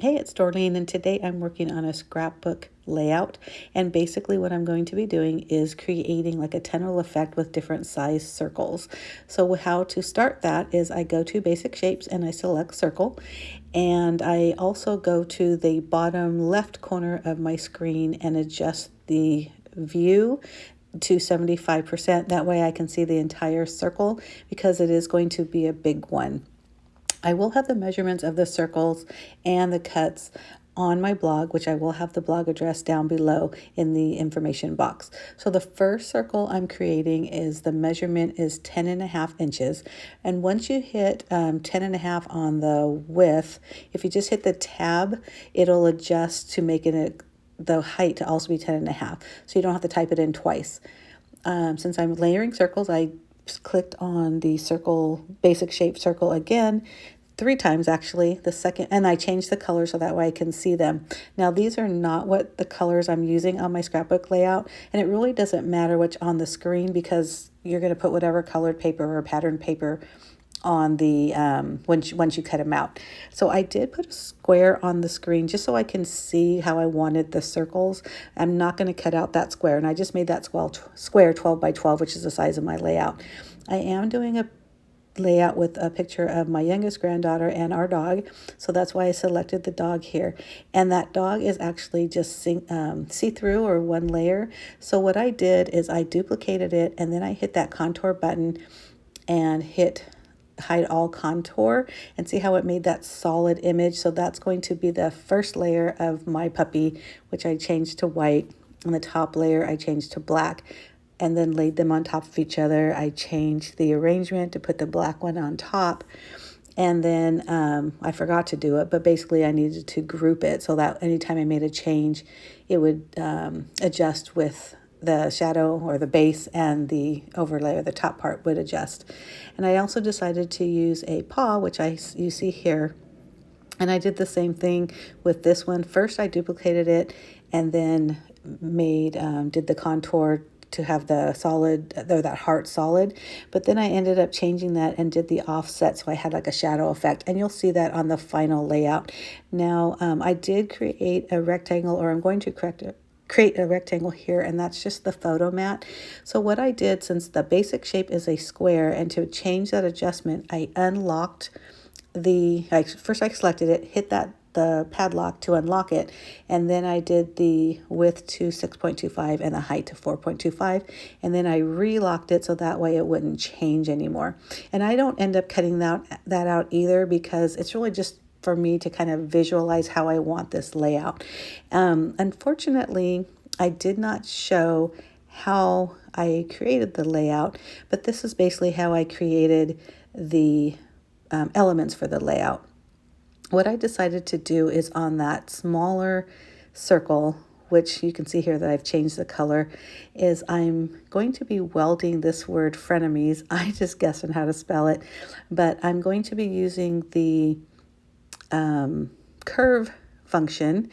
Hey, it's Dorleen, and today I'm working on a scrapbook layout. And basically what I'm going to be doing is creating like a tunnel effect with different size circles. So how to start that is I go to basic shapes and I select circle. And I also go to the bottom left corner of my screen and adjust the view to 75%. That way I can see the entire circle because it is going to be a big one. I will have the measurements of the circles and the cuts on my blog, which I will have the blog address down below in the information box. So the first circle I'm creating is the measurement is 10.5 inches. And once you hit 10.5 on the width, if you just hit the tab, it'll adjust to make it the height to also be 10.5. So you don't have to type it in twice. Since I'm layering circles, I clicked on the circle, basic shape circle again, 3 times actually, the second, and I changed the color so that way I can see them. Now these are not what the colors I'm using on my scrapbook layout, and it really doesn't matter which on the screen because you're going to put whatever colored paper or patterned paper on the once you cut them out. So I did put a square on the screen just so I can see how I wanted the circles. I'm not going to cut out that square, and I just made that square 12 by 12, which is the size of my layout. I am doing a layout with a picture of my youngest granddaughter and our dog, so that's why I selected the dog here. And that dog is actually just see-through or one layer. So what I did is I duplicated it, and then I hit that contour button and hit hide all contour, and see how it made that solid image. So that's going to be the first layer of my puppy, which I changed to white, and the top layer I changed to black, and then laid them on top of each other. I changed the arrangement to put the black one on top, and then I forgot to do it, but basically I needed to group it so that anytime I made a change, it would adjust with the shadow or the base, and the overlay or the top part would adjust. And I also decided to use a paw, which you see here. And I did the same thing with this one. First I duplicated it and then did the contour to have the solid, or that heart solid, but then I ended up changing that and did the offset, so I had like a shadow effect, and you'll see that on the final layout. Now I did create a rectangle, or I'm going to create a rectangle here, and that's just the photo mat. So what I did, since the basic shape is a square, and to change that adjustment, I unlocked first I selected it, hit the padlock to unlock it, and then I did the width to 6.25 and the height to 4.25, and then I relocked it so that way it wouldn't change anymore. And I don't end up cutting that out either, because it's really just for me to kind of visualize how I want this layout. Unfortunately, I did not show how I created the layout, but this is basically how I created the elements for the layout. What I decided to do is on that smaller circle, which you can see here that I've changed the color, is I'm going to be welding this word frenemies. I just guessed on how to spell it, but I'm going to be using the curve function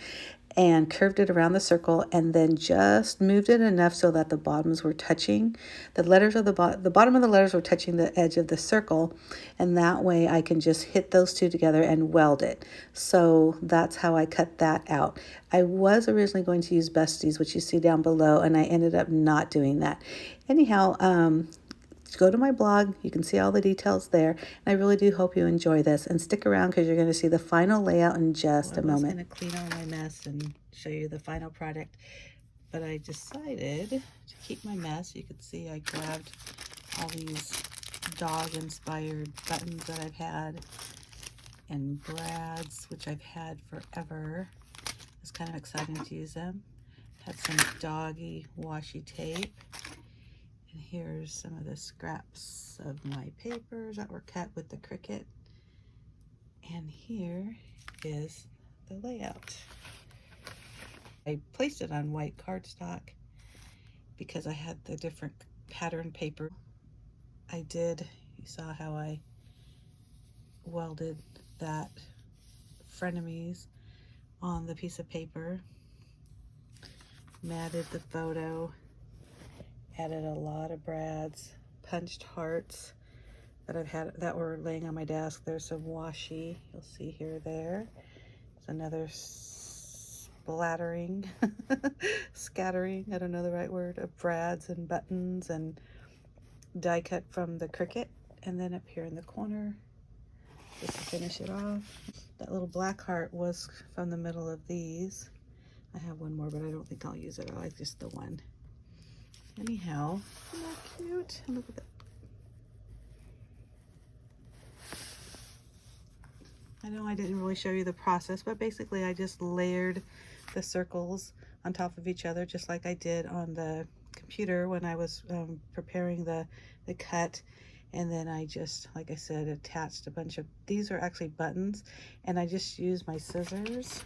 and curved it around the circle, and then just moved it enough so that the bottoms were touching. The letters of the bottom of the letters were touching the edge of the circle, and that way I can just hit those two together and weld it. So that's how I cut that out. I was originally going to use Besties, which you see down below, and I ended up not doing that. Anyhow, go to my blog. You can see all the details there. And I really do hope you enjoy this, and stick around because you're going to see the final layout in just a moment. I was going to clean all my mess and show you the final product, but I decided to keep my mess. You can see I grabbed all these dog-inspired buttons that I've had, and brads, which I've had forever. It's kind of exciting to use them. Had some doggy washi tape. And here's some of the scraps of my papers that were cut with the Cricut. And here is the layout. I placed it on white cardstock because I had the different pattern paper. You saw how I welded that frenemies on the piece of paper, matted the photo, added a lot of brads, punched hearts that I've had that were laying on my desk. There's some washi, you'll see here, there. It's another splattering, scattering, I don't know the right word, of brads and buttons and die cut from the Cricut. And then up here in the corner, just to finish it off, that little black heart was from the middle of these. I have one more, but I don't think I'll use it. I like just the one. Anyhow, isn't that cute? Look at that. I know I didn't really show you the process, but basically I just layered the circles on top of each other, just like I did on the computer when I was preparing the cut. And then I just, like I said, attached a bunch of, these are actually buttons, and I just used my scissors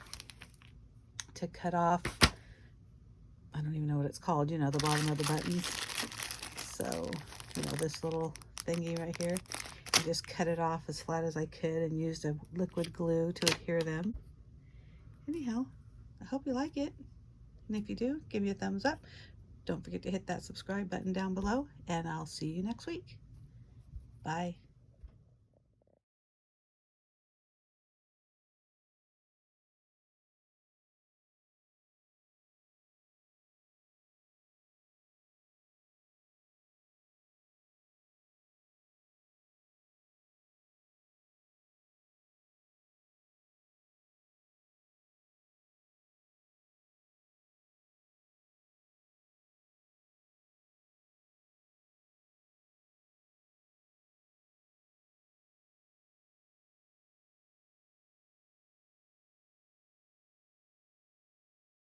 to cut off, I don't even know what it's called, you know, the bottom of the buttons. So, you know, this little thingy right here, I just cut it off as flat as I could and used a liquid glue to adhere them. Anyhow, I hope you like it. And if you do, give me a thumbs up. Don't forget to hit that subscribe button down below, and I'll see you next week. Bye.